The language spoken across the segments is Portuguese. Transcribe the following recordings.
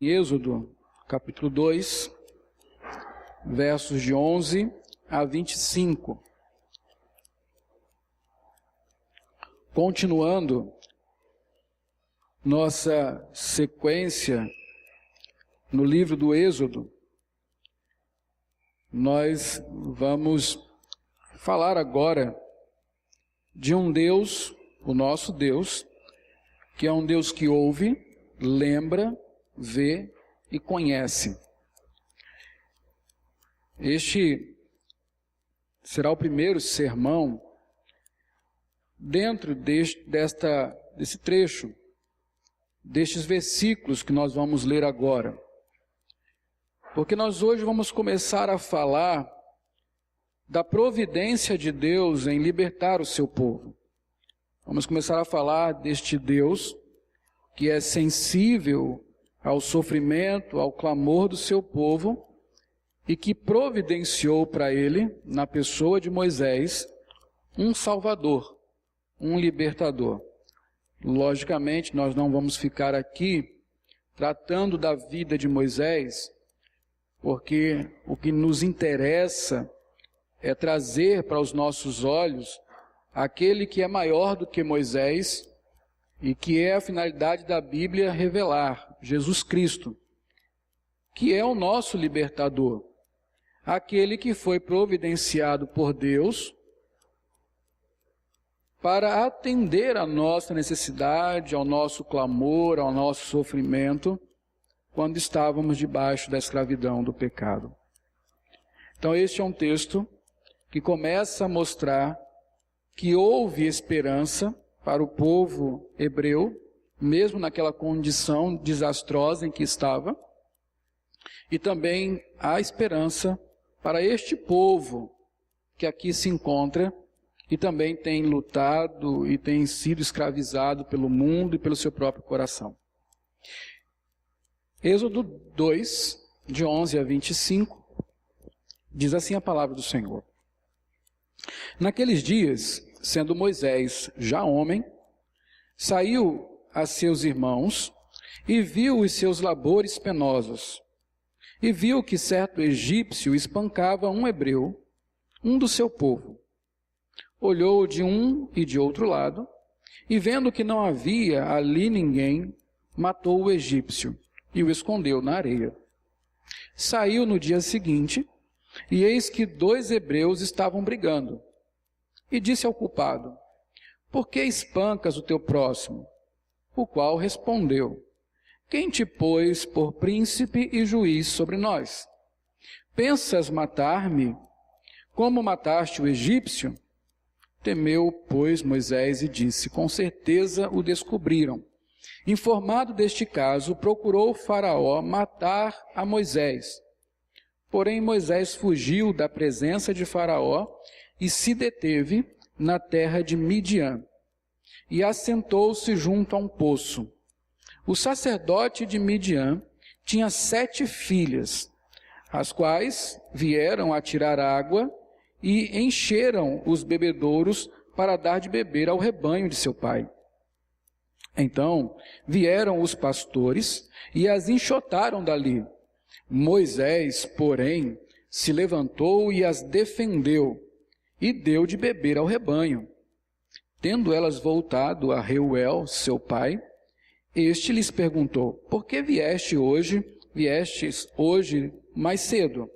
Êxodo, capítulo 2, versos de 11 a 25. Continuando nossa sequência no livro do Êxodo, nós vamos falar agora de um Deus, o nosso Deus, que é um Deus que ouve, lembra, vê e conhece. Este será o primeiro sermão dentro desse trecho, destes versículos que nós vamos ler agora. Porque nós hoje vamos começar a falar da providência de Deus em libertar o seu povo. Vamos começar a falar deste Deus que é sensível ao sofrimento, ao clamor do seu povo e que providenciou para ele, na pessoa de Moisés, um Salvador, um libertador. Logicamente, nós não vamos ficar aqui tratando da vida de Moisés, porque o que nos interessa é trazer para os nossos olhos aquele que é maior do que Moisés e que é a finalidade da Bíblia revelar, Jesus Cristo, que é o nosso libertador, aquele que foi providenciado por Deus para atender à nossa necessidade, ao nosso clamor, ao nosso sofrimento, quando estávamos debaixo da escravidão do pecado. Então este é um texto que começa a mostrar que houve esperança para o povo hebreu, mesmo naquela condição desastrosa em que estava, e também há esperança para este povo que aqui se encontra e também tem lutado e tem sido escravizado pelo mundo e pelo seu próprio coração. Êxodo 2, de 11 a 25, diz assim a palavra do Senhor. Naqueles dias, sendo Moisés já homem, saiu a seus irmãos e viu os seus labores penosos. E viu que certo egípcio espancava um hebreu, um do seu povo. Olhou de um e de outro lado, e vendo que não havia ali ninguém, matou o egípcio e o escondeu na areia. Saiu no dia seguinte, e eis que 2 hebreus estavam brigando. E disse ao culpado: por que espancas o teu próximo? O qual respondeu: quem te pôs por príncipe e juiz sobre nós? Pensas matar-me, como mataste o egípcio? Temeu, pois, Moisés e disse: com certeza o descobriram. Informado deste caso, procurou Faraó matar a Moisés. Porém, Moisés fugiu da presença de Faraó e se deteve na terra de Midian. E assentou-se junto a um poço. O sacerdote de Midian tinha 7 filhas, as quais vieram a tirar água e encheram os bebedouros para dar de beber ao rebanho de seu pai. Então vieram os pastores e as enxotaram dali. Moisés, porém, se levantou e as defendeu e deu de beber ao rebanho. Tendo elas voltado a Reuel, seu pai, este lhes perguntou: por que viestes hoje mais cedo?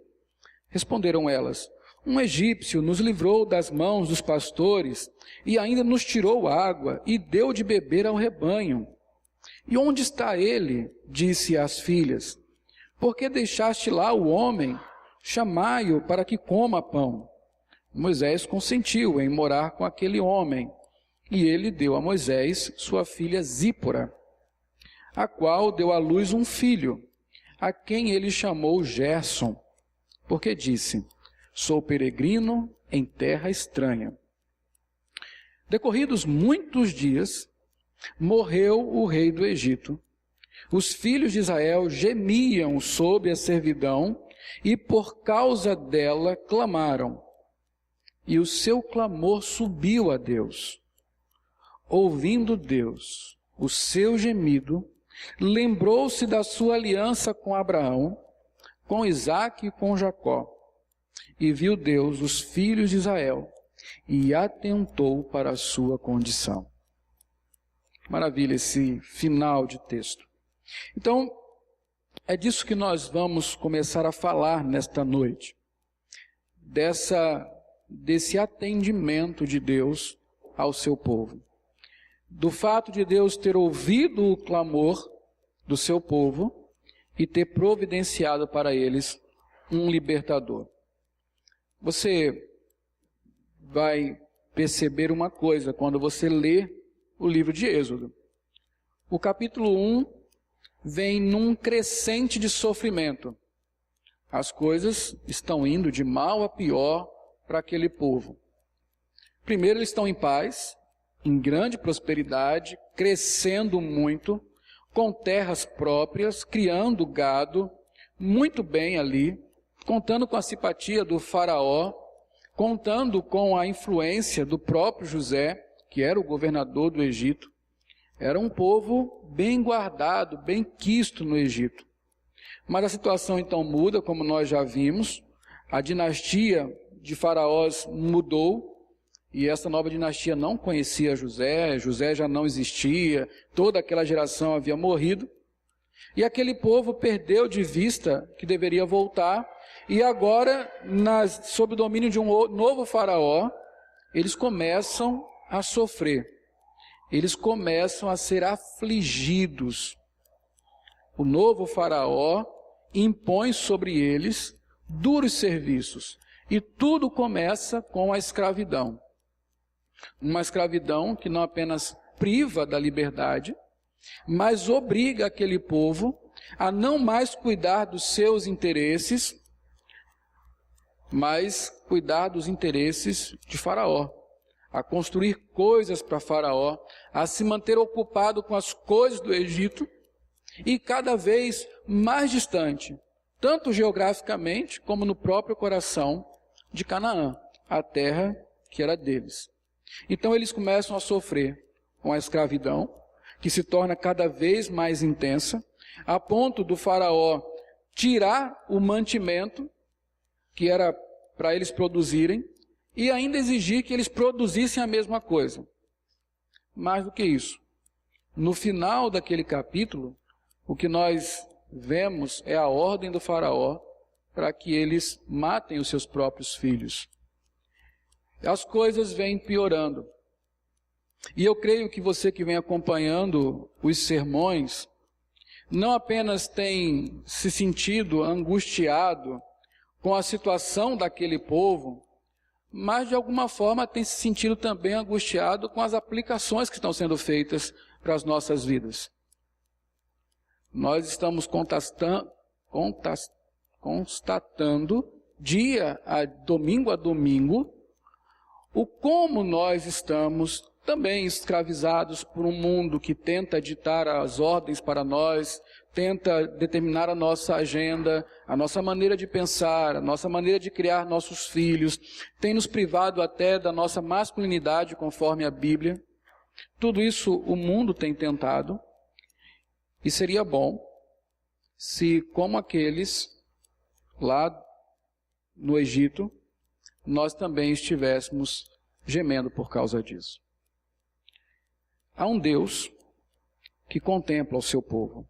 Responderam elas: um egípcio nos livrou das mãos dos pastores e ainda nos tirou água e deu de beber ao rebanho. E onde está ele? Disse às filhas. Por que deixaste lá o homem? Chamai-o para que coma pão. Moisés consentiu em morar com aquele homem, e ele deu a Moisés sua filha Zípora, a qual deu à luz um filho, a quem ele chamou Gerson, porque disse: sou peregrino em terra estranha. Decorridos muitos dias, morreu o rei do Egito. Os filhos de Israel gemiam sob a servidão e por causa dela clamaram. E o seu clamor subiu a Deus. Ouvindo Deus o seu gemido, Lembrou-se da sua aliança com Abraão, com Isaque e com Jacó. E viu Deus os filhos de Israel e atentou para a sua condição. Maravilha esse final de texto. Então, é disso que nós vamos começar a falar nesta noite. Desse atendimento de Deus ao seu povo. Do fato de Deus ter ouvido o clamor do seu povo e ter providenciado para eles um libertador. Você vai perceber uma coisa quando você lê o livro de Êxodo. O capítulo 1 vem num crescente de sofrimento. As coisas estão indo de mal a pior para aquele povo. Primeiro, eles estão em paz, em grande prosperidade, crescendo muito, com terras próprias, criando gado, muito bem ali, contando com a simpatia do faraó, contando com a influência do próprio José, que era o governador do Egito. Era um povo bem guardado, bem quisto no Egito. Mas a situação então muda, como nós já vimos. A dinastia de faraós mudou, e essa nova dinastia não conhecia José, José já não existia, toda aquela geração havia morrido. E aquele povo perdeu de vista que deveria voltar, e agora, sob o domínio de um novo faraó, eles começam a sofrer. Eles começam a ser afligidos. O novo faraó impõe sobre eles duros serviços. E tudo começa com a escravidão. Uma escravidão que não apenas priva da liberdade, mas obriga aquele povo a não mais cuidar dos seus interesses, mas cuidar dos interesses de Faraó, a construir coisas para Faraó, a se manter ocupado com as coisas do Egito e cada vez mais distante, tanto geograficamente como no próprio coração de Canaã, a terra que era deles. Então eles começam a sofrer com a escravidão, que se torna cada vez mais intensa, a ponto do faraó tirar o mantimento que era para eles produzirem e ainda exigir que eles produzissem a mesma coisa. Mais do que isso, no final daquele capítulo, o que nós vemos é a ordem do faraó para que eles matem os seus próprios filhos. As coisas vêm piorando. E eu creio que você que vem acompanhando os sermões, não apenas tem se sentido angustiado com a situação daquele povo, mas de alguma forma tem se sentido também angustiado com as aplicações que estão sendo feitas para as nossas vidas. Nós estamos constatando, domingo a domingo, o como nós estamos também escravizados por um mundo que tenta ditar as ordens para nós, tenta determinar a nossa agenda, a nossa maneira de pensar, a nossa maneira de criar nossos filhos, tem nos privado até da nossa masculinidade conforme a Bíblia. Tudo isso o mundo tem tentado, e seria bom se, como aqueles lá no Egito, nós também estivéssemos gemendo por causa disso. Há um Deus que contempla o seu povo.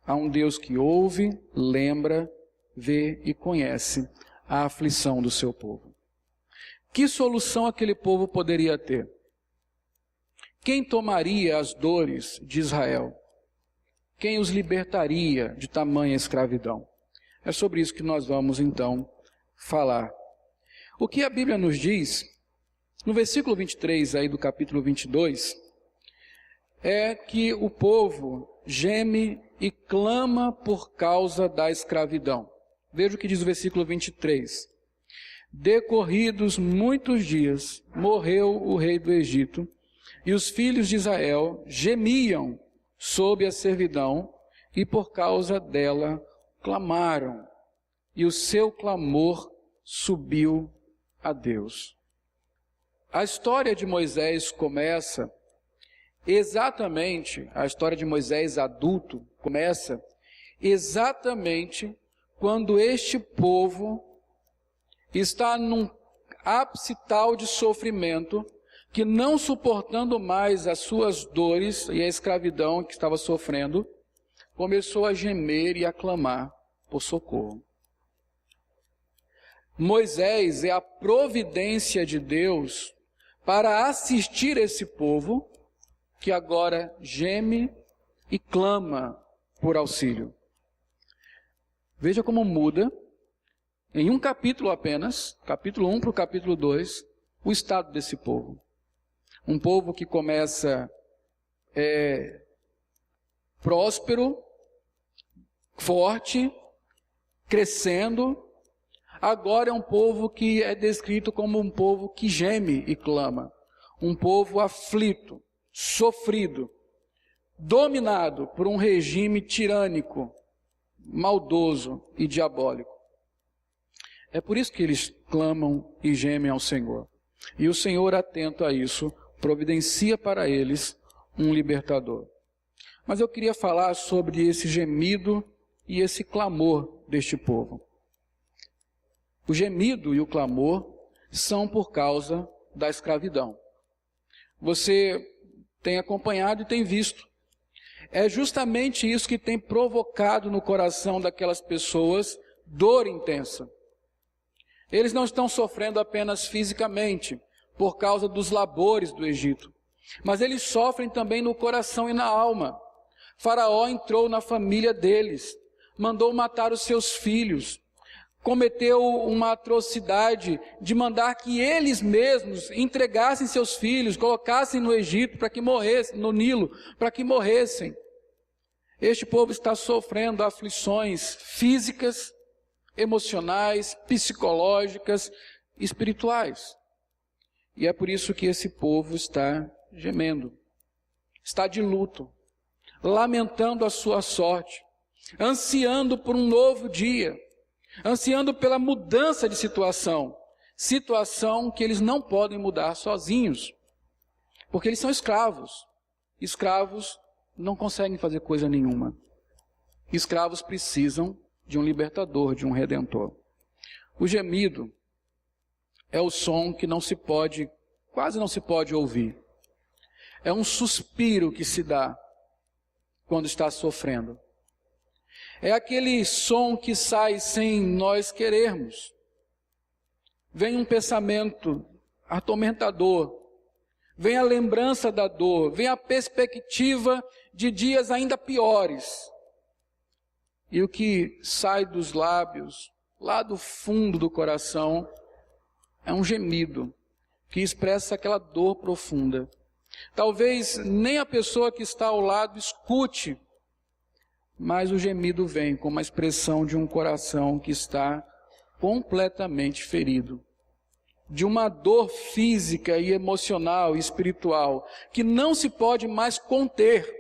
Há um Deus que ouve, lembra, vê e conhece a aflição do seu povo. Que solução aquele povo poderia ter? Quem tomaria as dores de Israel? Quem os libertaria de tamanha escravidão? É sobre isso que nós vamos então falar. O que a Bíblia nos diz, no versículo 23 aí do capítulo 22, é que o povo geme e clama por causa da escravidão. Veja o que diz o versículo 23. Decorridos muitos dias, morreu o rei do Egito, e os filhos de Israel gemiam sob a servidão, e por causa dela clamaram, e o seu clamor subiu a Deus. A história de Moisés começa exatamente, a história de Moisés adulto começa exatamente quando este povo está num ápice tal de sofrimento que, não suportando mais as suas dores e a escravidão que estava sofrendo, começou a gemer e a clamar por socorro. Moisés é a providência de Deus para assistir esse povo que agora geme e clama por auxílio. Veja como muda, em um capítulo apenas, capítulo 1 para o capítulo 2, o estado desse povo. Um povo que começa próspero, forte, crescendo. Agora é um povo que é descrito como um povo que geme e clama. Um povo aflito, sofrido, dominado por um regime tirânico, maldoso e diabólico. É por isso que eles clamam e gemem ao Senhor. E o Senhor, atento a isso, providencia para eles um libertador. Mas eu queria falar sobre esse gemido e esse clamor deste povo. O gemido e o clamor são por causa da escravidão. Você tem acompanhado e tem visto. É justamente isso que tem provocado no coração daquelas pessoas dor intensa. Eles não estão sofrendo apenas fisicamente, por causa dos labores do Egito, mas eles sofrem também no coração e na alma. Faraó entrou na família deles, mandou matar os seus filhos, cometeu uma atrocidade de mandar que eles mesmos entregassem seus filhos, colocassem no Egito para que morressem, no Nilo, para que morressem. Este povo está sofrendo aflições físicas, emocionais, psicológicas, espirituais. E é por isso que esse povo está gemendo, está de luto, lamentando a sua sorte, ansiando por um novo dia, ansiando pela mudança de situação que eles não podem mudar sozinhos, porque eles são escravos. Escravos não conseguem fazer coisa nenhuma. Escravos precisam de um libertador, de um redentor. O gemido é o som que quase não se pode ouvir. É um suspiro que se dá quando está sofrendo. É aquele som que sai sem nós querermos. Vem um pensamento atormentador, vem a lembrança da dor, vem a perspectiva de dias ainda piores. E o que sai dos lábios, lá do fundo do coração, é um gemido que expressa aquela dor profunda. Talvez nem a pessoa que está ao lado escute, mas o gemido vem com uma expressão de um coração que está completamente ferido, de uma dor física e emocional e espiritual que não se pode mais conter,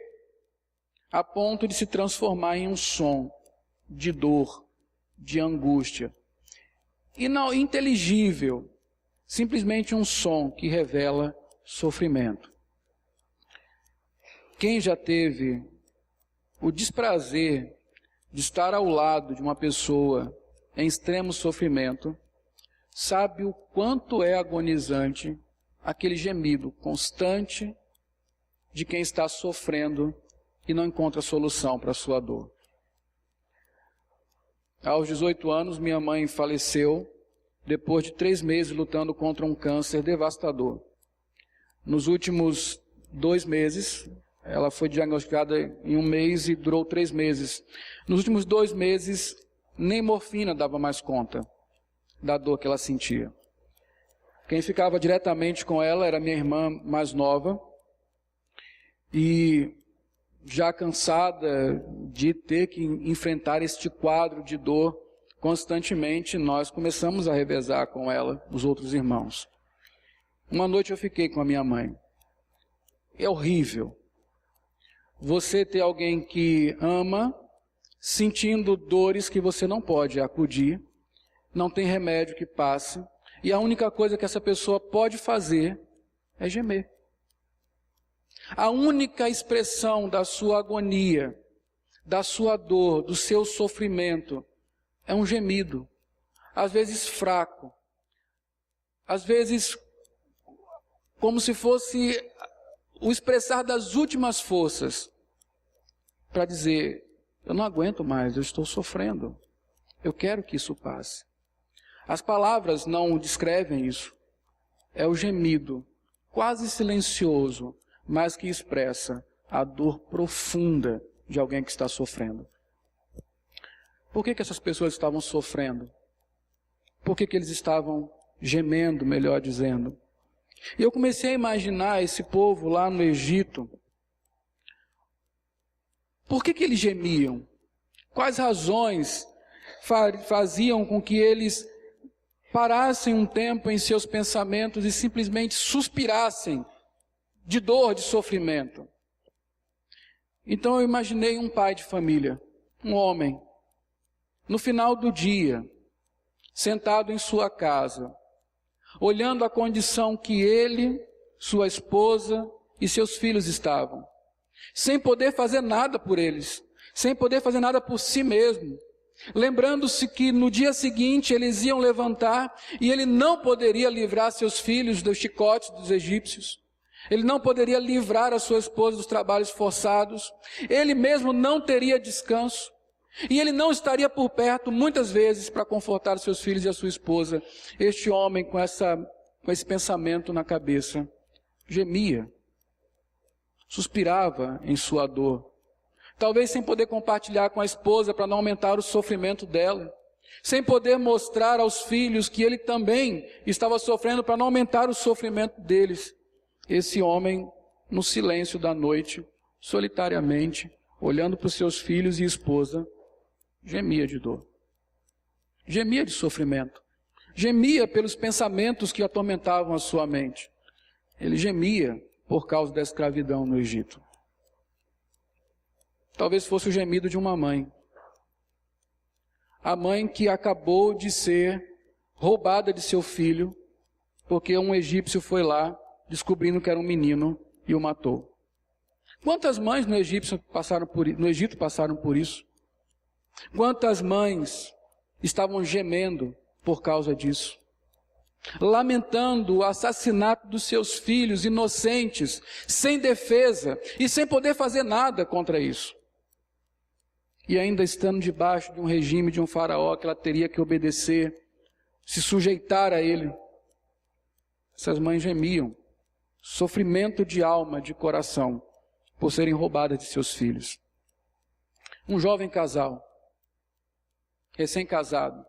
a ponto de se transformar em um som de dor, de angústia, ininteligível, simplesmente um som que revela sofrimento. Quem já teve o desprazer de estar ao lado de uma pessoa em extremo sofrimento, sabe o quanto é agonizante aquele gemido constante de quem está sofrendo e não encontra solução para a sua dor. Aos 18 anos, minha mãe faleceu depois de 3 meses lutando contra um câncer devastador. Nos últimos 2 meses, ela foi diagnosticada em 1 mês e durou 3 meses. Nos últimos 2 meses, nem morfina dava mais conta da dor que ela sentia. Quem ficava diretamente com ela era minha irmã mais nova. E já cansada de ter que enfrentar este quadro de dor constantemente, nós começamos a revezar com ela, os outros irmãos. Uma noite eu fiquei com a minha mãe. É horrível você ter alguém que ama, sentindo dores que você não pode acudir, não tem remédio que passe, e a única coisa que essa pessoa pode fazer é gemer. A única expressão da sua agonia, da sua dor, do seu sofrimento, é um gemido, às vezes fraco, às vezes como se fosse o expressar das últimas forças, para dizer, eu não aguento mais, eu estou sofrendo, eu quero que isso passe. As palavras não descrevem isso, é o gemido, quase silencioso, mas que expressa a dor profunda de alguém que está sofrendo. Por que essas pessoas estavam sofrendo? Por que eles estavam gemendo, melhor dizendo? E eu comecei a imaginar esse povo lá no Egito. Por que eles gemiam? Quais razões faziam com que eles parassem um tempo em seus pensamentos e simplesmente suspirassem de dor, de sofrimento? Então eu imaginei um pai de família, um homem, no final do dia, sentado em sua casa, olhando a condição que ele, sua esposa e seus filhos estavam, sem poder fazer nada por eles, sem poder fazer nada por si mesmo, lembrando-se que no dia seguinte eles iam levantar e ele não poderia livrar seus filhos dos chicotes dos egípcios, ele não poderia livrar a sua esposa dos trabalhos forçados, ele mesmo não teria descanso, e ele não estaria por perto muitas vezes para confortar os seus filhos e a sua esposa. Este homem com esse pensamento na cabeça gemia, suspirava em sua dor, talvez sem poder compartilhar com a esposa para não aumentar o sofrimento dela, sem poder mostrar aos filhos que ele também estava sofrendo para não aumentar o sofrimento deles. Esse homem, no silêncio da noite, solitariamente, olhando para os seus filhos e esposa, gemia de dor, gemia de sofrimento, gemia pelos pensamentos que atormentavam a sua mente. Ele gemia por causa da escravidão no Egito. Talvez fosse o gemido de uma mãe. A mãe que acabou de ser roubada de seu filho, porque um egípcio foi lá, descobrindo que era um menino, e o matou. Quantas mães no Egito passaram por isso? Quantas mães estavam gemendo por causa disso? Lamentando o assassinato dos seus filhos inocentes, sem defesa e sem poder fazer nada contra isso. E ainda estando debaixo de um regime de um faraó que ela teria que obedecer, se sujeitar a ele. Essas mães gemiam, sofrimento de alma, de coração, por serem roubadas de seus filhos. Um jovem casal, recém-casado,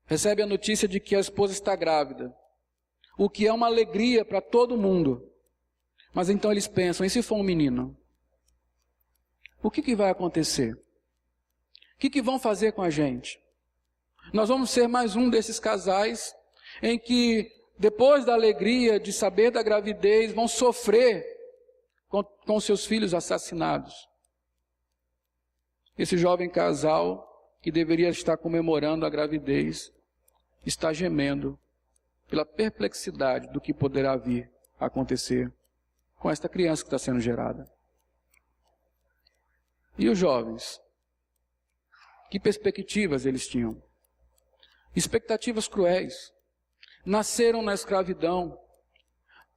recebe a notícia de que a esposa está grávida, o que é uma alegria para todo mundo. Mas então eles pensam, e se for um menino? O que vai acontecer? O que vão fazer com a gente? Nós vamos ser mais um desses casais em que, depois da alegria de saber da gravidez, vão sofrer com seus filhos assassinados. Esse jovem casal, que deveria estar comemorando a gravidez, está gemendo pela perplexidade do que poderá vir a acontecer com esta criança que está sendo gerada. E os jovens? Que perspectivas eles tinham? Expectativas cruéis. Nasceram na escravidão.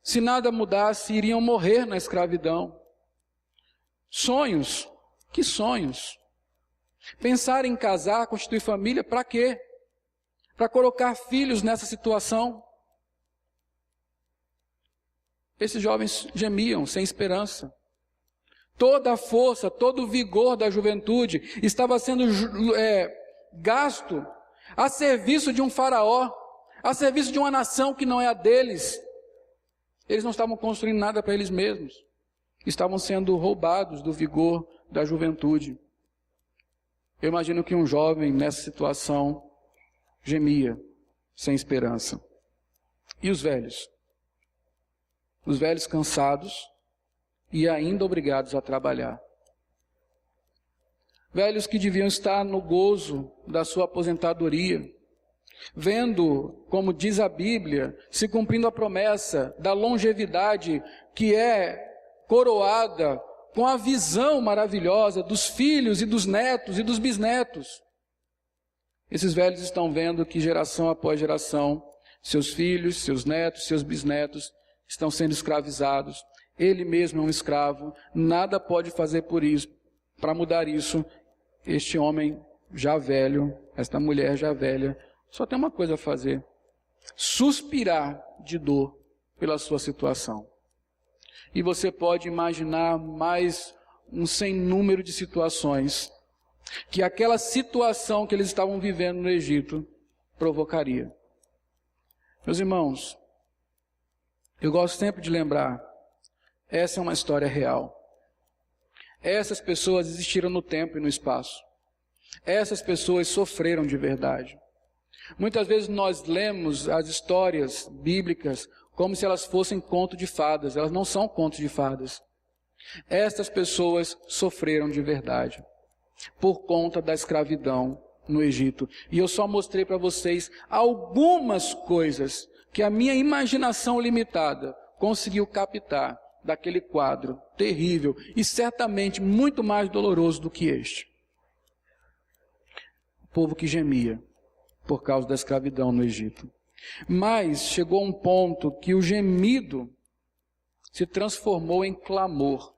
Se nada mudasse, iriam morrer na escravidão. Sonhos. Que sonhos? Pensar em casar, constituir família, para quê? Para colocar filhos nessa situação? Esses jovens gemiam sem esperança. Toda a força, todo o vigor da juventude estava sendo gasto a serviço de um faraó, a serviço de uma nação que não é a deles. Eles não estavam construindo nada para eles mesmos. Estavam sendo roubados do vigor da juventude. Eu imagino que um jovem nessa situação gemia, sem esperança. E os velhos? Os velhos cansados e ainda obrigados a trabalhar. Velhos que deviam estar no gozo da sua aposentadoria, vendo, como diz a Bíblia, se cumprindo a promessa da longevidade que é coroada com a visão maravilhosa dos filhos e dos netos e dos bisnetos. Esses velhos estão vendo que geração após geração, seus filhos, seus netos, seus bisnetos estão sendo escravizados. Ele mesmo é um escravo, nada pode fazer por isso, para mudar isso. Este homem já velho, esta mulher já velha, só tem uma coisa a fazer: suspirar de dor pela sua situação. E você pode imaginar mais um sem número de situações que aquela situação que eles estavam vivendo no Egito provocaria. Meus irmãos, eu gosto sempre de lembrar, essa é uma história real. Essas pessoas existiram no tempo e no espaço. Essas pessoas sofreram de verdade. Muitas vezes nós lemos as histórias bíblicas como se elas fossem conto de fadas. Elas não são contos de fadas. Estas pessoas sofreram de verdade por conta da escravidão no Egito. E eu só mostrei para vocês algumas coisas que a minha imaginação limitada conseguiu captar daquele quadro terrível e certamente muito mais doloroso do que este. O povo que gemia por causa da escravidão no Egito. Mas chegou um ponto que o gemido se transformou em clamor.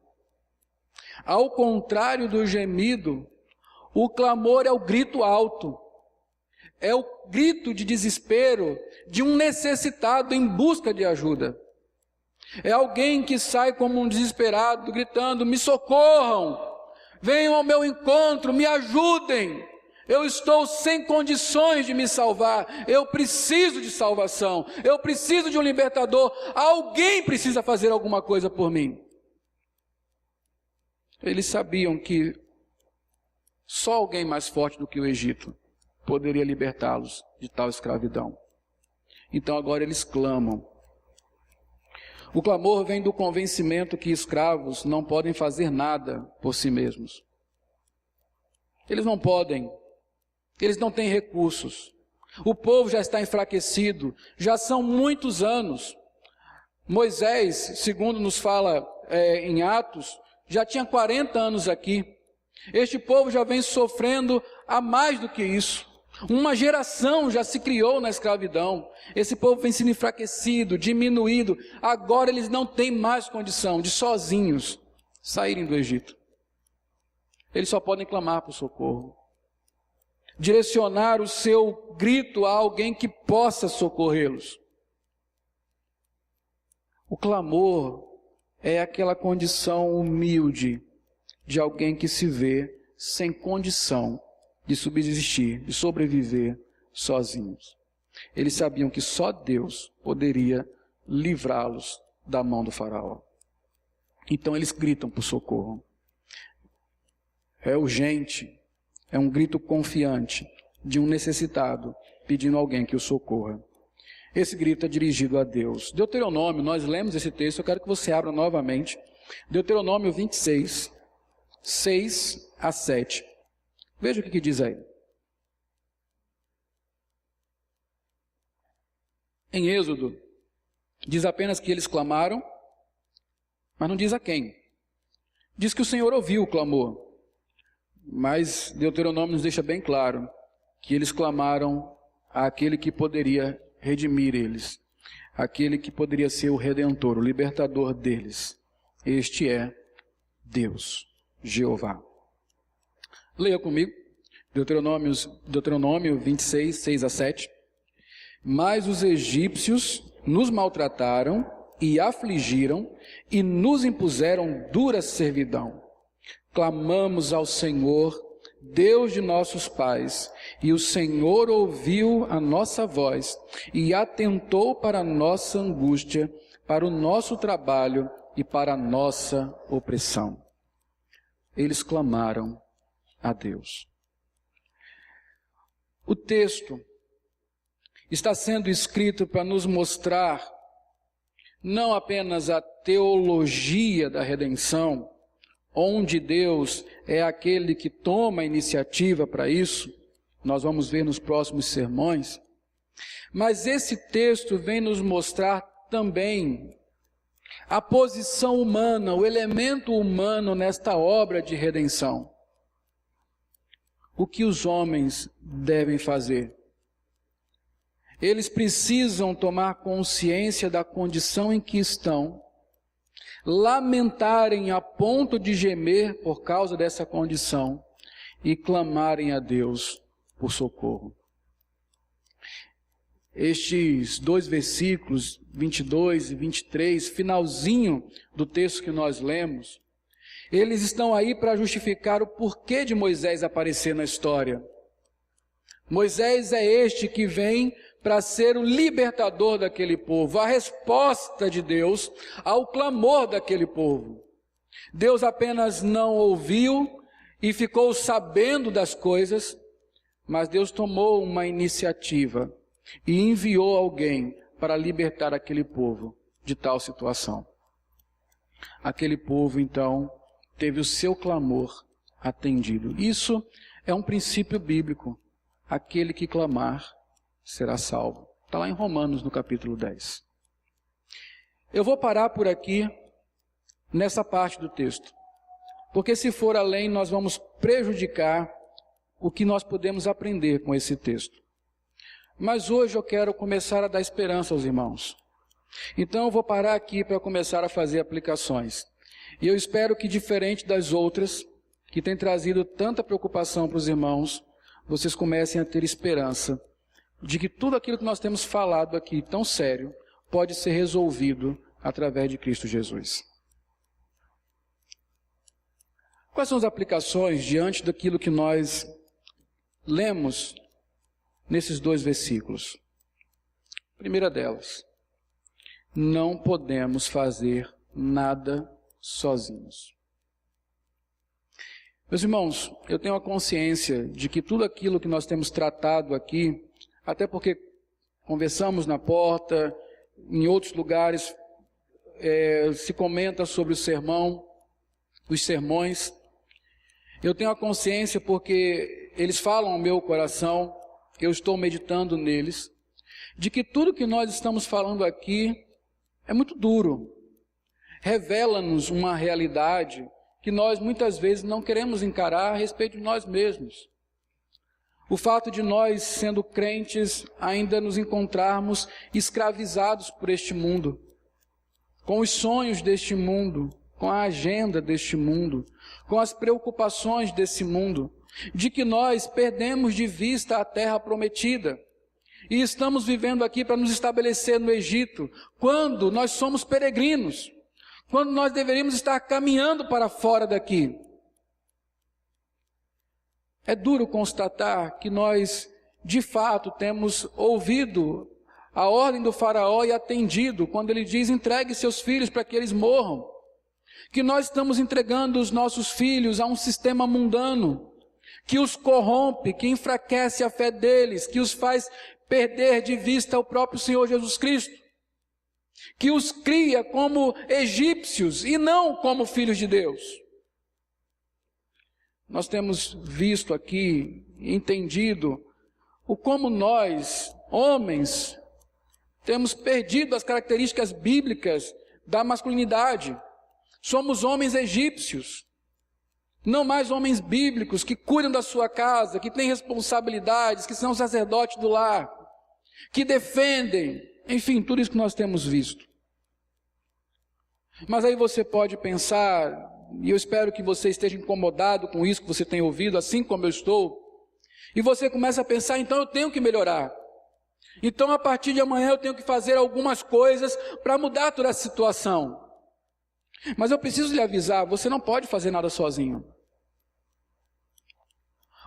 Ao contrário do gemido, o clamor é o grito alto. É o grito de desespero de um necessitado em busca de ajuda. É alguém que sai como um desesperado, gritando: me socorram, venham ao meu encontro, me ajudem. Eu estou sem condições de me salvar, eu preciso de salvação, eu preciso de um libertador, alguém precisa fazer alguma coisa por mim. Eles sabiam que só alguém mais forte do que o Egito poderia libertá-los de tal escravidão. Então agora eles clamam. O clamor vem do convencimento que escravos não podem fazer nada por si mesmos. Eles não podem. Eles não têm recursos. O povo já está enfraquecido. Já são muitos anos. Moisés, segundo nos fala em Atos, já tinha 40 anos aqui. Este povo já vem sofrendo há mais do que isso. Uma geração já se criou na escravidão. Esse povo vem sendo enfraquecido, diminuído. Agora eles não têm mais condição de sozinhos saírem do Egito. Eles só podem clamar por socorro. Direcionar o seu grito a alguém que possa socorrê-los. O clamor é aquela condição humilde de alguém que se vê sem condição de subsistir, de sobreviver sozinhos. Eles sabiam que só Deus poderia livrá-los da mão do faraó. Então eles gritam por socorro. É urgente, é um grito confiante de um necessitado pedindo a alguém que o socorra. Esse grito é dirigido a Deus. Deuteronômio, nós lemos esse texto, eu quero que você abra novamente. Deuteronômio 26, 6 a 7. Veja o que diz aí. Em Êxodo, diz apenas que eles clamaram, mas não diz a quem. Diz que o Senhor ouviu o clamor, mas Deuteronômio nos deixa bem claro que eles clamaram àquele que poderia redimir eles, aquele que poderia ser o Redentor, o libertador deles. Este é Deus, Jeová. Leia comigo, Deuteronômio 26, 6 a 7. Mas os egípcios nos maltrataram e afligiram e nos impuseram dura servidão. Clamamos ao Senhor, Deus de nossos pais, e o Senhor ouviu a nossa voz e atentou para a nossa angústia, para o nosso trabalho e para a nossa opressão. Eles clamaram a Deus. O texto está sendo escrito para nos mostrar não apenas a teologia da redenção, onde Deus é aquele que toma a iniciativa para isso, nós vamos ver nos próximos sermões, Mas esse texto vem nos mostrar também a posição humana, o elemento humano nesta obra de redenção. O que os homens devem fazer? Eles precisam tomar consciência da condição em que estão, lamentarem a ponto de gemer por causa dessa condição e clamarem a Deus por socorro. Estes 2 versículos, 22 e 23, finalzinho do texto que nós lemos, eles estão aí para justificar o porquê de Moisés aparecer na história. Moisés é este que vem para ser o libertador daquele povo, a resposta de Deus ao clamor daquele povo. Deus apenas não ouviu e ficou sabendo das coisas, mas Deus tomou uma iniciativa e enviou alguém para libertar aquele povo de tal situação. Aquele povo, então, teve o seu clamor atendido. Isso é um princípio bíblico. Aquele que clamar será salvo. Está lá em Romanos, no capítulo 10. Eu vou parar por aqui, nessa parte do texto, porque se for além, nós vamos prejudicar o que nós podemos aprender com esse texto. Mas hoje eu quero começar a dar esperança aos irmãos. Então eu vou parar aqui para começar a fazer aplicações. E eu espero que, diferente das outras, que têm trazido tanta preocupação para os irmãos, vocês comecem a ter esperança de que tudo aquilo que nós temos falado aqui, tão sério, pode ser resolvido através de Cristo Jesus. Quais são as aplicações diante daquilo que nós lemos nesses 2 versículos? Primeira delas, não podemos fazer nada sozinhos. Meus irmãos, eu tenho a consciência de que tudo aquilo que nós temos tratado aqui, até porque conversamos na porta, em outros lugares se comenta sobre o sermão, os sermões. Eu tenho a consciência porque eles falam ao meu coração, eu estou meditando neles, de que tudo que nós estamos falando aqui é muito duro. Revela-nos uma realidade que nós muitas vezes não queremos encarar a respeito de nós mesmos. O fato de nós, sendo crentes, ainda nos encontrarmos escravizados por este mundo, com os sonhos deste mundo, com a agenda deste mundo, com as preocupações desse mundo, de que nós perdemos de vista a terra prometida e estamos vivendo aqui para nos estabelecer no Egito, quando nós somos peregrinos, quando nós deveríamos estar caminhando para fora daqui. É duro constatar que nós, de fato, temos ouvido a ordem do faraó e atendido quando ele diz: entregue seus filhos para que eles morram. Que nós estamos entregando os nossos filhos a um sistema mundano, que os corrompe, que enfraquece a fé deles, que os faz perder de vista o próprio Senhor Jesus Cristo, que os cria como egípcios e não como filhos de Deus. Nós temos visto aqui, entendido, o como nós, homens, temos perdido as características bíblicas da masculinidade. Somos homens egípcios, não mais homens bíblicos que cuidam da sua casa, que têm responsabilidades, que são sacerdotes do lar, que defendem, enfim, tudo isso que nós temos visto. Mas aí você pode pensar, e eu espero que você esteja incomodado com isso que você tem ouvido, assim como eu estou, e você começa a pensar: então eu tenho que melhorar. Então a partir de amanhã eu tenho que fazer algumas coisas para mudar toda a situação. Mas eu preciso lhe avisar, você não pode fazer nada sozinho.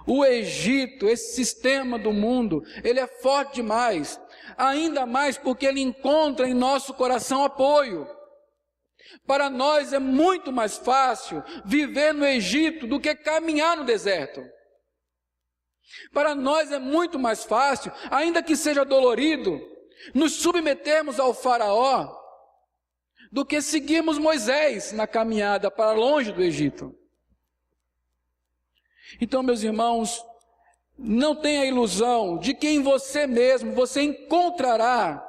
O Egito, esse sistema do mundo, ele é forte demais, ainda mais porque ele encontra em nosso coração apoio. Para nós é muito mais fácil viver no Egito do que caminhar no deserto. Para nós é muito mais fácil, ainda que seja dolorido, nos submetermos ao faraó, do que seguirmos Moisés na caminhada para longe do Egito. Então, meus irmãos, Não tenha a ilusão de que em você mesmo você encontrará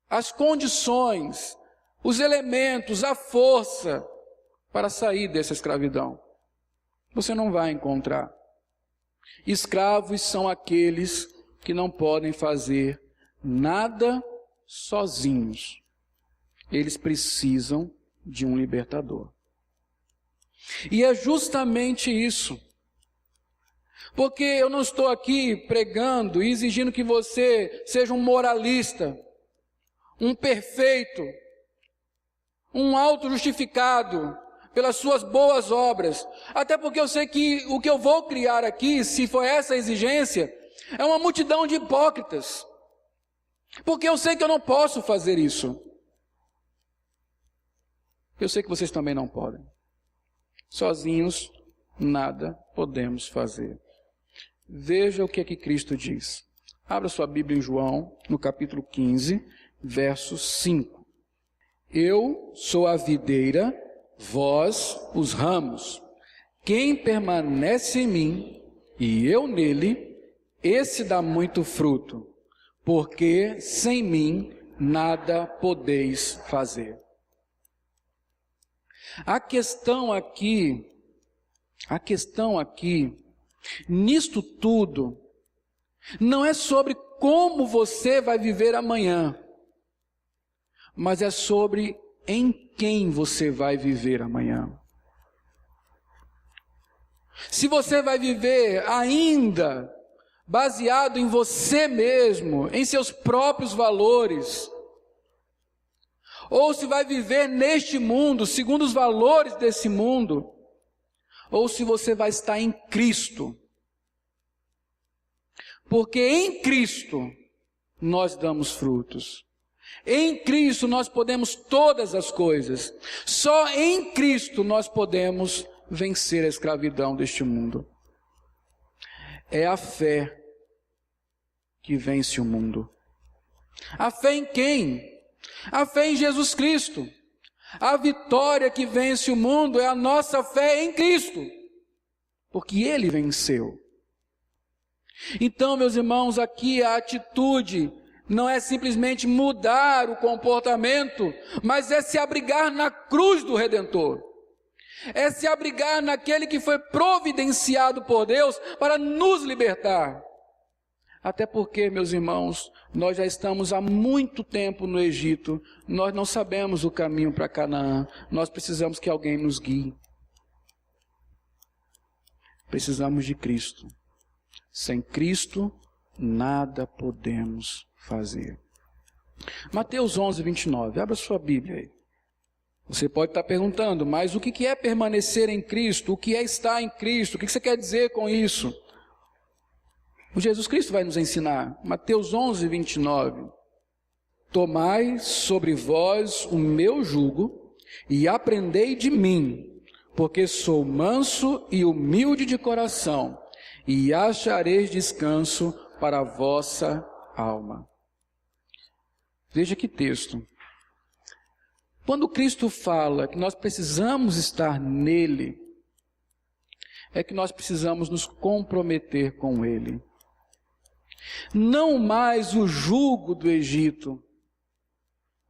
as condições, os elementos, a força para sair dessa escravidão. Você não vai encontrar. Escravos são aqueles que não podem fazer nada sozinhos. Eles precisam de um libertador. E é justamente isso. Porque eu não estou aqui pregando e exigindo que você seja um moralista, um perfeito, um auto-justificado pelas suas boas obras. Até porque eu sei que o que eu vou criar aqui, se for essa a exigência, é uma multidão de hipócritas. Porque eu sei que eu não posso fazer isso. Eu sei que vocês também não podem. Sozinhos, nada podemos fazer. Veja o que é que Cristo diz. Abra sua Bíblia em João, no capítulo 15, verso 5. Eu sou a videira, vós os ramos. Quem permanece em mim e eu nele, esse dá muito fruto, porque sem mim nada podeis fazer. A questão aqui, nisto tudo, não é sobre como você vai viver amanhã, mas é sobre em quem você vai viver amanhã. Se você vai viver ainda baseado em você mesmo, em seus próprios valores, ou se vai viver neste mundo, segundo os valores desse mundo, ou se você vai estar em Cristo. Porque em Cristo nós damos frutos. Em Cristo nós podemos todas as coisas. Só em Cristo nós podemos vencer a escravidão deste mundo. É a fé que vence o mundo. A fé em quem? A fé em Jesus Cristo. A vitória que vence o mundo é a nossa fé em Cristo, porque Ele venceu. Então, meus irmãos, aqui a atitude não é simplesmente mudar o comportamento, mas é se abrigar na cruz do Redentor. É se abrigar naquele que foi providenciado por Deus para nos libertar. Até porque, meus irmãos, nós já estamos há muito tempo no Egito, nós não sabemos o caminho para Canaã, nós precisamos que alguém nos guie. Precisamos de Cristo. Sem Cristo, nada podemos fazer. Mateus 11, 29, abra sua Bíblia aí. Você pode estar perguntando, mas o que é permanecer em Cristo? O que é estar em Cristo? O que você quer dizer com isso? O Jesus Cristo vai nos ensinar. Mateus 11, 29. Tomai sobre vós o meu jugo e aprendei de mim, porque sou manso e humilde de coração, e achareis descanso para a vossa alma. Veja que texto. Quando Cristo fala que nós precisamos estar nele, é que nós precisamos nos comprometer com ele. Não mais o jugo do Egito,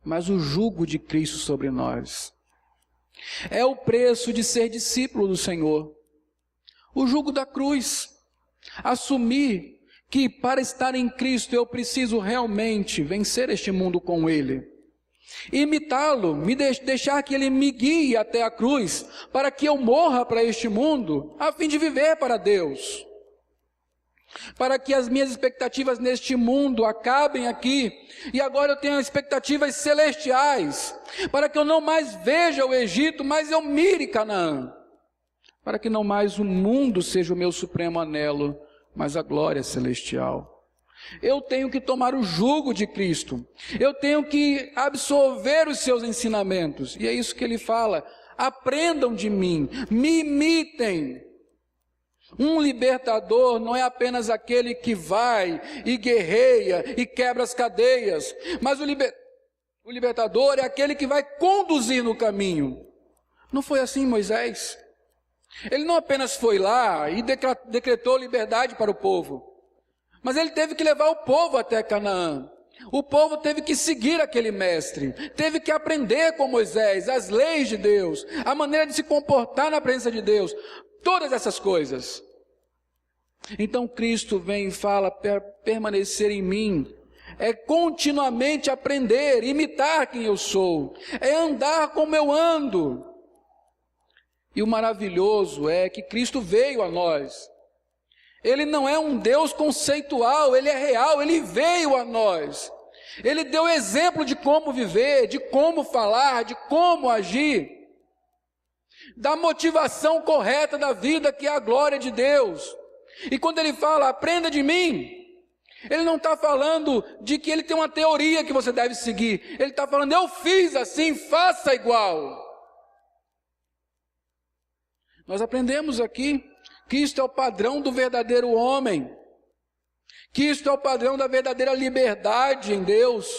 mas o jugo de Cristo sobre nós. É o preço de ser discípulo do Senhor. O jugo da cruz. Assumir que para estar em Cristo eu preciso realmente vencer este mundo com Ele. Imitá-lo, deixar que Ele me guie até a cruz, para que eu morra para este mundo, a fim de viver para Deus. Para que as minhas expectativas neste mundo acabem aqui, e agora eu tenho expectativas celestiais, para que eu não mais veja o Egito, mas eu mire Canaã, para que não mais o mundo seja o meu supremo anelo, mas a glória celestial. Eu tenho que tomar o jugo de Cristo, eu tenho que absorver os seus ensinamentos, e é isso que ele fala: aprendam de mim, me imitem. Um libertador não é apenas aquele que vai e guerreia e quebra as cadeias, mas o libertador é aquele que vai conduzir no caminho. Não foi assim Moisés? Ele não apenas foi lá e decretou liberdade para o povo, mas ele teve que levar o povo até Canaã. O povo teve que seguir aquele mestre, teve que aprender com Moisés as leis de Deus, a maneira de se comportar na presença de Deus, todas essas coisas. Então Cristo vem e fala: permanecer em mim é continuamente aprender, imitar quem eu sou, é andar como eu ando. E o maravilhoso é que Cristo veio a nós. Ele não é um Deus conceitual, ele é real, ele veio a nós. Ele deu exemplo de como viver, de como falar, de como agir, da motivação correta da vida, que é a glória de Deus. E quando ele fala, aprenda de mim, ele não está falando de que ele tem uma teoria que você deve seguir. Ele está falando, eu fiz assim, faça igual. Nós aprendemos aqui, Cristo é o padrão do verdadeiro homem. Cristo é o padrão da verdadeira liberdade em Deus.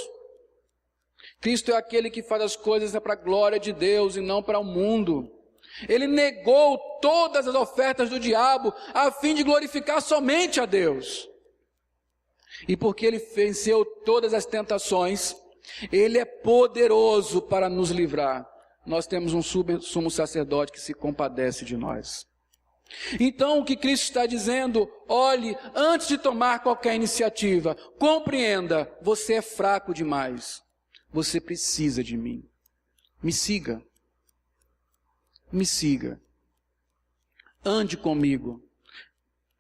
Cristo é aquele que faz as coisas para a glória de Deus e não para o mundo. Ele negou todas as ofertas do diabo a fim de glorificar somente a Deus. E porque ele venceu todas as tentações, ele é poderoso para nos livrar. Nós temos um sumo sacerdote que se compadece de nós. Então o que Cristo está dizendo, olhe, antes de tomar qualquer iniciativa, compreenda, você é fraco demais, você precisa de mim, me siga, ande comigo,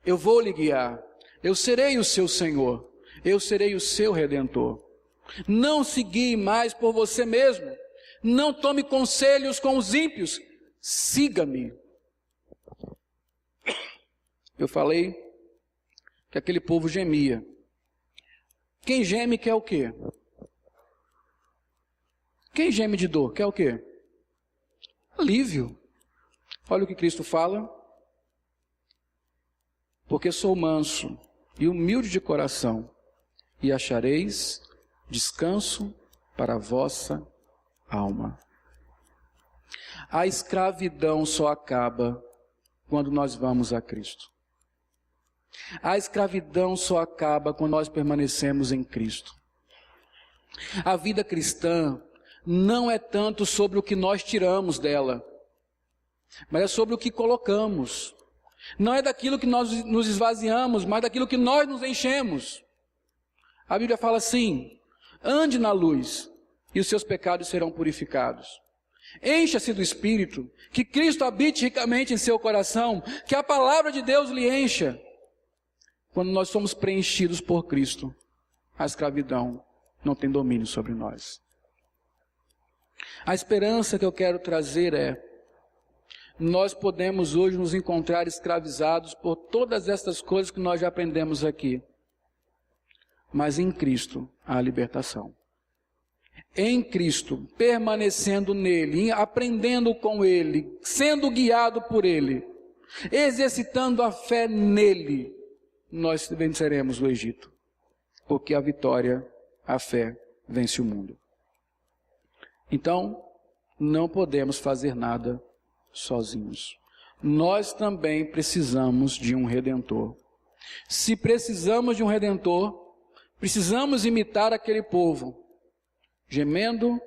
eu vou lhe guiar, eu serei o seu Senhor, eu serei o seu Redentor. Não se guie mais por você mesmo, não tome conselhos com os ímpios, siga-me. Eu falei que aquele povo gemia. Quem geme quer o quê? Quem geme de dor quer o quê? Alívio. Olha o que Cristo fala. Porque sou manso e humilde de coração, e achareis descanso para a vossa alma. A escravidão só acaba quando nós vamos a Cristo. A escravidão só acaba quando nós permanecemos em Cristo. A vida cristã não é tanto sobre o que nós tiramos dela, mas é sobre o que colocamos. Não é daquilo que nós nos esvaziamos, mas daquilo que nós nos enchemos. A Bíblia fala assim, ande na luz e os seus pecados serão purificados. Encha-se do Espírito, que Cristo habite ricamente em seu coração, que a palavra de Deus lhe encha. Quando nós somos preenchidos por Cristo, a escravidão não tem domínio sobre nós. A esperança que eu quero trazer é, nós podemos hoje nos encontrar escravizados por todas estas coisas que nós já aprendemos aqui. Mas em Cristo há a libertação. Em Cristo, permanecendo nele, aprendendo com ele, sendo guiado por ele, exercitando a fé nele, nós venceremos o Egito. Porque a vitória, a fé, vence o mundo. Então, não podemos fazer nada sozinhos. Nós também precisamos de um Redentor. Se precisamos de um Redentor, precisamos imitar aquele povo, gemendo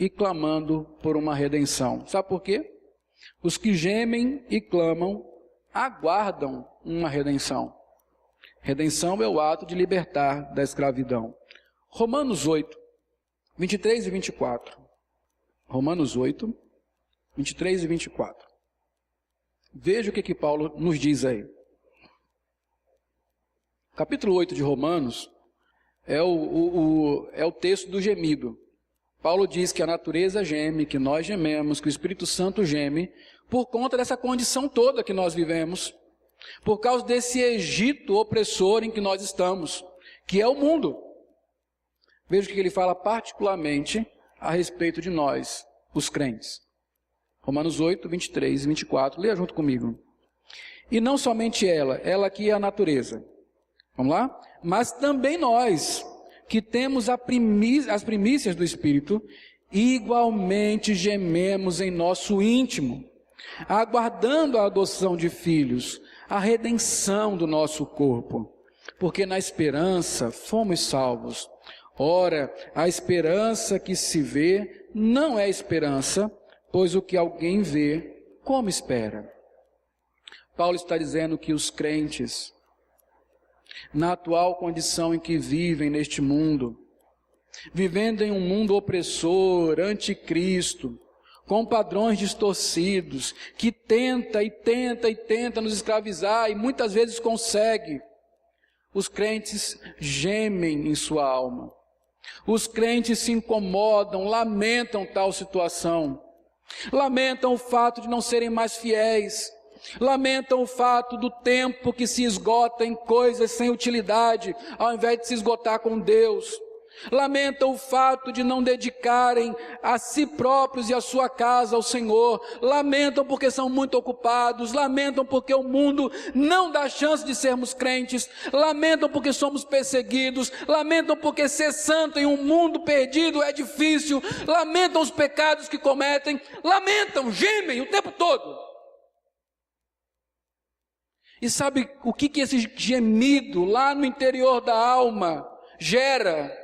e clamando por uma redenção. Sabe por quê? Os que gemem e clamam aguardam uma redenção. Redenção é o ato de libertar da escravidão. Romanos 8, 23 e 24. Romanos 8, 23 e 24. Veja o que Paulo nos diz aí. Capítulo 8 de Romanos é o texto do gemido. Paulo diz que a natureza geme, que nós gememos, que o Espírito Santo geme, por conta dessa condição toda que nós vivemos, por causa desse Egito opressor em que nós estamos, que é o mundo. Veja o que ele fala particularmente a respeito de nós, os crentes. Romanos 8, 23 e 24, leia junto comigo. E não somente ela aqui é a natureza, vamos lá? Mas também nós, que temos as primícias do Espírito, igualmente gememos em nosso íntimo, aguardando a adoção de filhos, a redenção do nosso corpo, porque na esperança fomos salvos. Ora, a esperança que se vê não é esperança, pois o que alguém vê, como espera? Paulo está dizendo que os crentes, na atual condição em que vivem neste mundo, vivendo em um mundo opressor, anticristo, com padrões distorcidos, que tenta nos escravizar e muitas vezes consegue, os crentes gemem em sua alma. Os crentes se incomodam, lamentam tal situação, lamentam o fato de não serem mais fiéis, lamentam o fato do tempo que se esgota em coisas sem utilidade, ao invés de se esgotar com Deus. Lamentam o fato de não dedicarem a si próprios e a sua casa ao Senhor. Lamentam porque são muito ocupados. Lamentam porque o mundo não dá chance de sermos crentes. Lamentam porque somos perseguidos. Lamentam porque ser santo em um mundo perdido é difícil. Lamentam os pecados que cometem. Lamentam, gemem o tempo todo. E sabe o que esse gemido lá no interior da alma gera?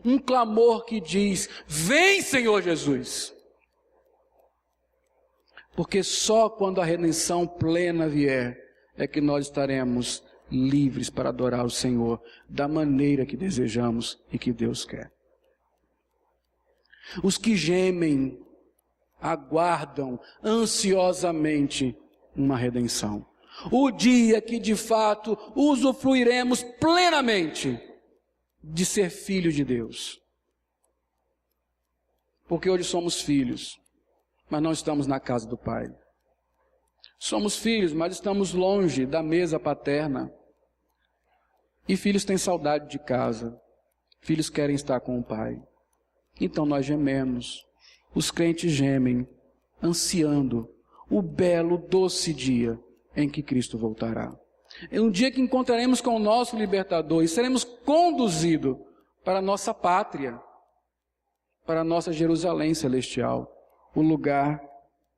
Um clamor que diz: vem, Senhor Jesus. Porque só quando a redenção plena vier é que nós estaremos livres para adorar o Senhor da maneira que desejamos e que Deus quer. Os que gemem aguardam ansiosamente uma redenção. O dia que de fato usufruiremos plenamente de ser filho de Deus. Porque hoje somos filhos, mas não estamos na casa do Pai. Somos filhos, mas estamos longe da mesa paterna. E filhos têm saudade de casa. Filhos querem estar com o Pai. Então nós gememos. Os crentes gemem, ansiando o belo, doce dia em que Cristo voltará. É um dia que encontraremos com o nosso libertador e seremos conduzidos para a nossa pátria, para a nossa Jerusalém celestial, o lugar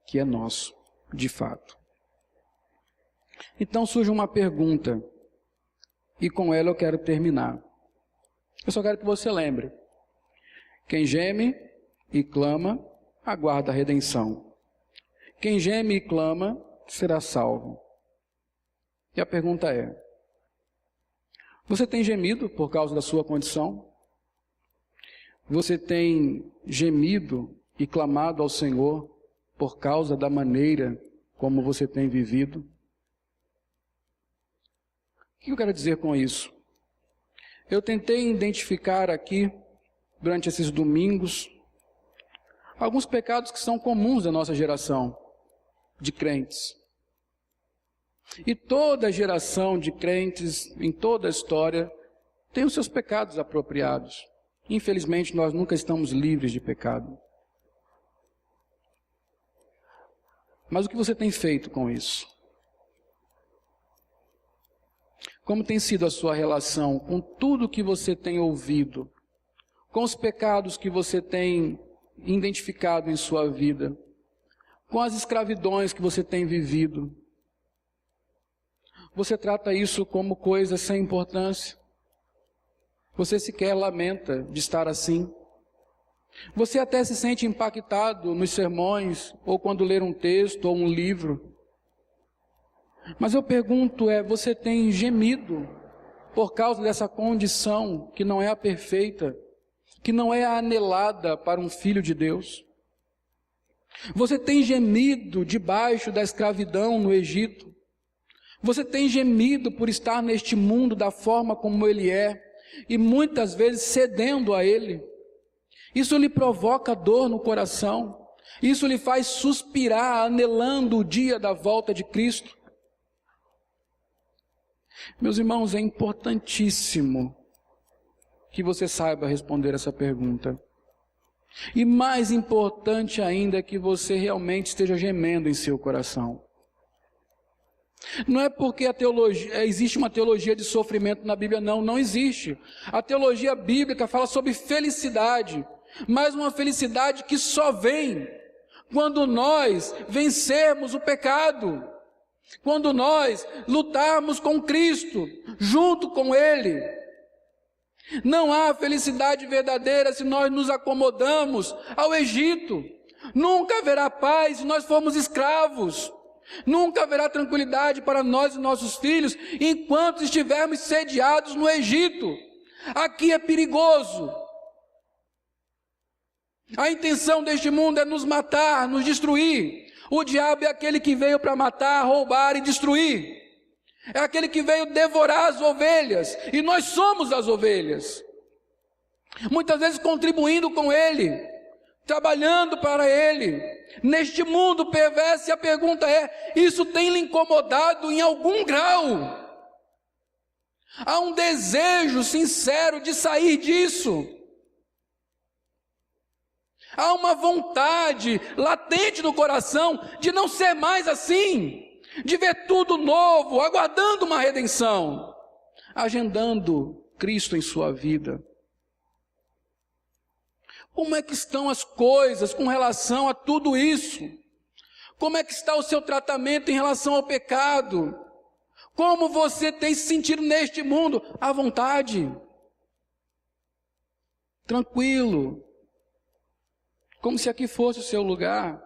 que é nosso, de fato. Então surge uma pergunta, e com ela eu quero terminar. Eu só quero que você lembre: quem geme e clama, aguarda a redenção. Quem geme e clama, será salvo. E a pergunta é: você tem gemido por causa da sua condição? Você tem gemido e clamado ao Senhor por causa da maneira como você tem vivido? O que eu quero dizer com isso? Eu tentei identificar aqui, durante esses domingos, alguns pecados que são comuns da nossa geração de crentes. E toda geração de crentes, em toda a história, tem os seus pecados apropriados. Infelizmente, nós nunca estamos livres de pecado. Mas o que você tem feito com isso? Como tem sido a sua relação com tudo que você tem ouvido, com os pecados que você tem identificado em sua vida, com as escravidões que você tem vivido? Você trata isso como coisa sem importância? Você sequer lamenta de estar assim? Você até se sente impactado nos sermões, ou quando ler um texto ou um livro. Mas eu pergunto, você tem gemido por causa dessa condição que não é a perfeita, que não é a anelada para um filho de Deus? Você tem gemido debaixo da escravidão no Egito? Você tem gemido por estar neste mundo da forma como ele é, e muitas vezes cedendo a ele? Isso lhe provoca dor no coração, isso lhe faz suspirar, anelando o dia da volta de Cristo. Meus irmãos, é importantíssimo que você saiba responder essa pergunta. E mais importante ainda é que você realmente esteja gemendo em seu coração. Não é porque existe uma teologia de sofrimento na Bíblia, não existe. A teologia bíblica fala sobre felicidade, mas uma felicidade que só vem quando nós vencermos o pecado, quando nós lutarmos com Cristo, junto com Ele. Não há felicidade verdadeira se nós nos acomodamos ao Egito. Nunca haverá paz se nós formos escravos. Nunca haverá tranquilidade para nós e nossos filhos enquanto estivermos sediados no Egito. Aqui é perigoso. A intenção deste mundo é nos matar, nos destruir. O diabo é aquele que veio para matar, roubar e destruir. É aquele que veio devorar as ovelhas, e nós somos as ovelhas. Muitas vezes contribuindo com ele, trabalhando para ele. Neste mundo perverso, e a pergunta é: isso tem lhe incomodado em algum grau? Há um desejo sincero de sair disso. Há uma vontade latente no coração de não ser mais assim, de ver tudo novo, aguardando uma redenção, agendando Cristo em sua vida. Como é que estão as coisas com relação a tudo isso? Como é que está o seu tratamento em relação ao pecado? Como você tem se sentido neste mundo? À vontade, tranquilo, como se aqui fosse o seu lugar.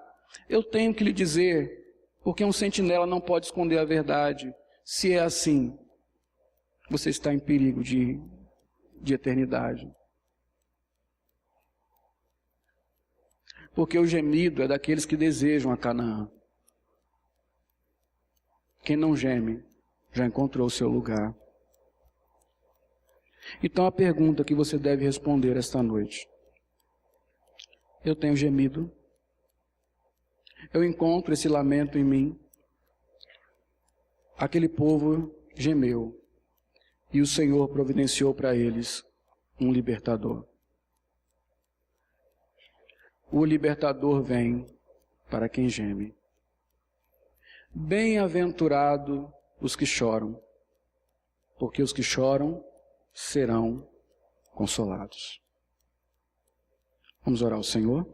Eu tenho que lhe dizer, porque um sentinela não pode esconder a verdade. Se é assim, você está em perigo de eternidade. Porque o gemido é daqueles que desejam a Canaã. Quem não geme, já encontrou o seu lugar. Então a pergunta que você deve responder esta noite: eu tenho gemido? Eu encontro esse lamento em mim? Aquele povo gemeu, e o Senhor providenciou para eles um libertador. O libertador vem para quem geme. Bem-aventurado os que choram, porque os que choram serão consolados. Vamos orar ao Senhor?